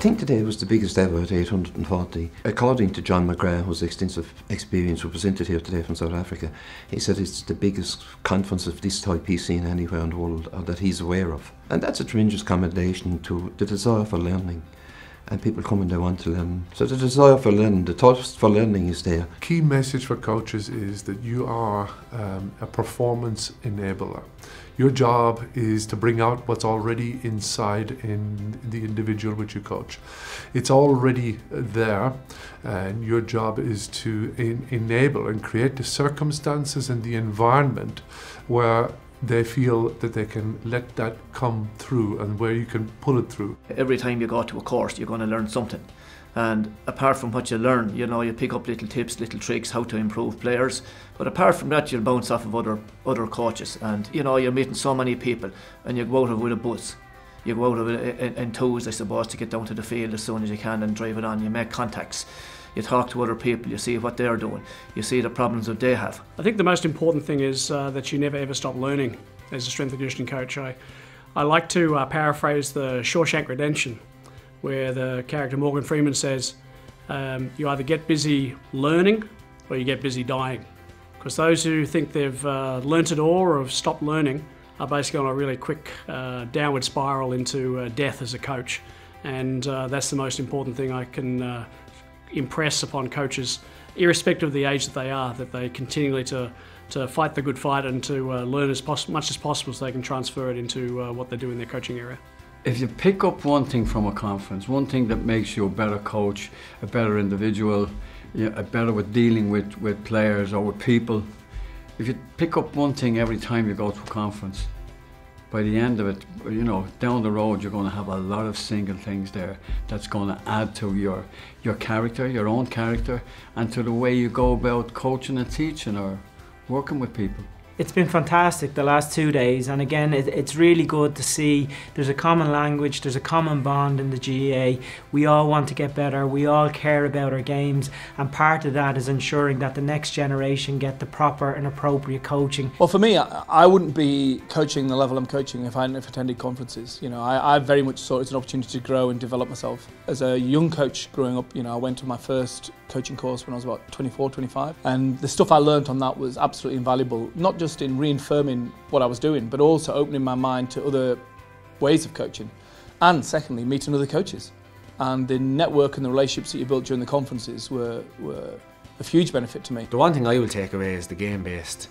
think today was the biggest ever at 840. According to John McGrath, whose extensive experience represented here today from South Africa, he said it's the biggest conference of this type he's seen anywhere in the world, or that he's aware of. And that's a tremendous commendation to the desire for learning. And people come and they want to learn. So the desire for learning, the thirst for learning is there. Key message for coaches is that you are a performance enabler. Your job is to bring out what's already inside in the individual which you coach. It's already there, and your job is to enable and create the circumstances and the environment where they feel that they can let that come through and where you can pull it through. Every time you go to a course, you're going to learn something. And apart from what you learn, you know, you pick up little tips, little tricks, how to improve players. But apart from that, you'll bounce off of other coaches. And, you know, you're meeting so many people, and you go out of it with a buzz. You go out of it enthused, I suppose, to get down to the field as soon as you can and drive it on. You make contacts. You talk to other people, you see what they're doing, you see the problems that they have. I think the most important thing is that you never ever stop learning as a strength and conditioning coach. I like to paraphrase the Shawshank Redemption, where the character Morgan Freeman says, you either get busy learning or you get busy dying. Because those who think they've learnt it all or have stopped learning are basically on a really quick downward spiral into death as a coach. And that's the most important thing I can impress upon coaches, irrespective of the age that they are, that they continually to fight the good fight and to learn as much as possible so they can transfer it into what they do in their coaching area. If you pick up one thing from a conference, one thing that makes you a better coach, a better individual, a better with dealing with players or with people, if you pick up one thing every time you go to a conference, by the end of it, you know, down the road, you're going to have a lot of single things there that's going to add to your character, your own character, and to the way you go about coaching and teaching or working with people. It's been fantastic the last 2 days, and again it's really good to see there's a common language, there's a common bond in the GAA. We all want to get better, we all care about our games, and part of that is ensuring that the next generation get the proper and appropriate coaching. Well, for me, I wouldn't be coaching the level I'm coaching if I hadn't attended conferences. You know, I very much saw it as an opportunity to grow and develop myself. As a young coach growing up, you know, I went to my first coaching course when I was about 24, 25, and the stuff I learned on that was absolutely invaluable, not just in reaffirming what I was doing, but also opening my mind to other ways of coaching, and secondly, meeting other coaches. And the network and the relationships that you built during the conferences were a huge benefit to me. The one thing I will take away is the game-based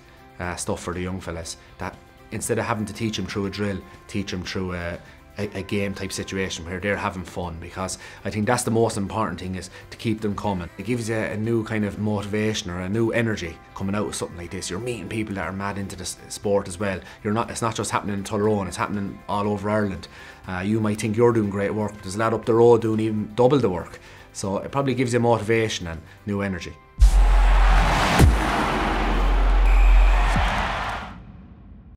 stuff for the young fellas, that instead of having to teach them through a drill, teach them through a game type situation where they're having fun, because I think that's the most important thing, is to keep them coming. It gives you a new kind of motivation or a new energy coming out of something like this. You're meeting people that are mad into the sport as well. It's not just happening in Tullaroan, it's happening all over Ireland. You might think you're doing great work, but there's a lad up the road doing even double the work. So it probably gives you motivation and new energy.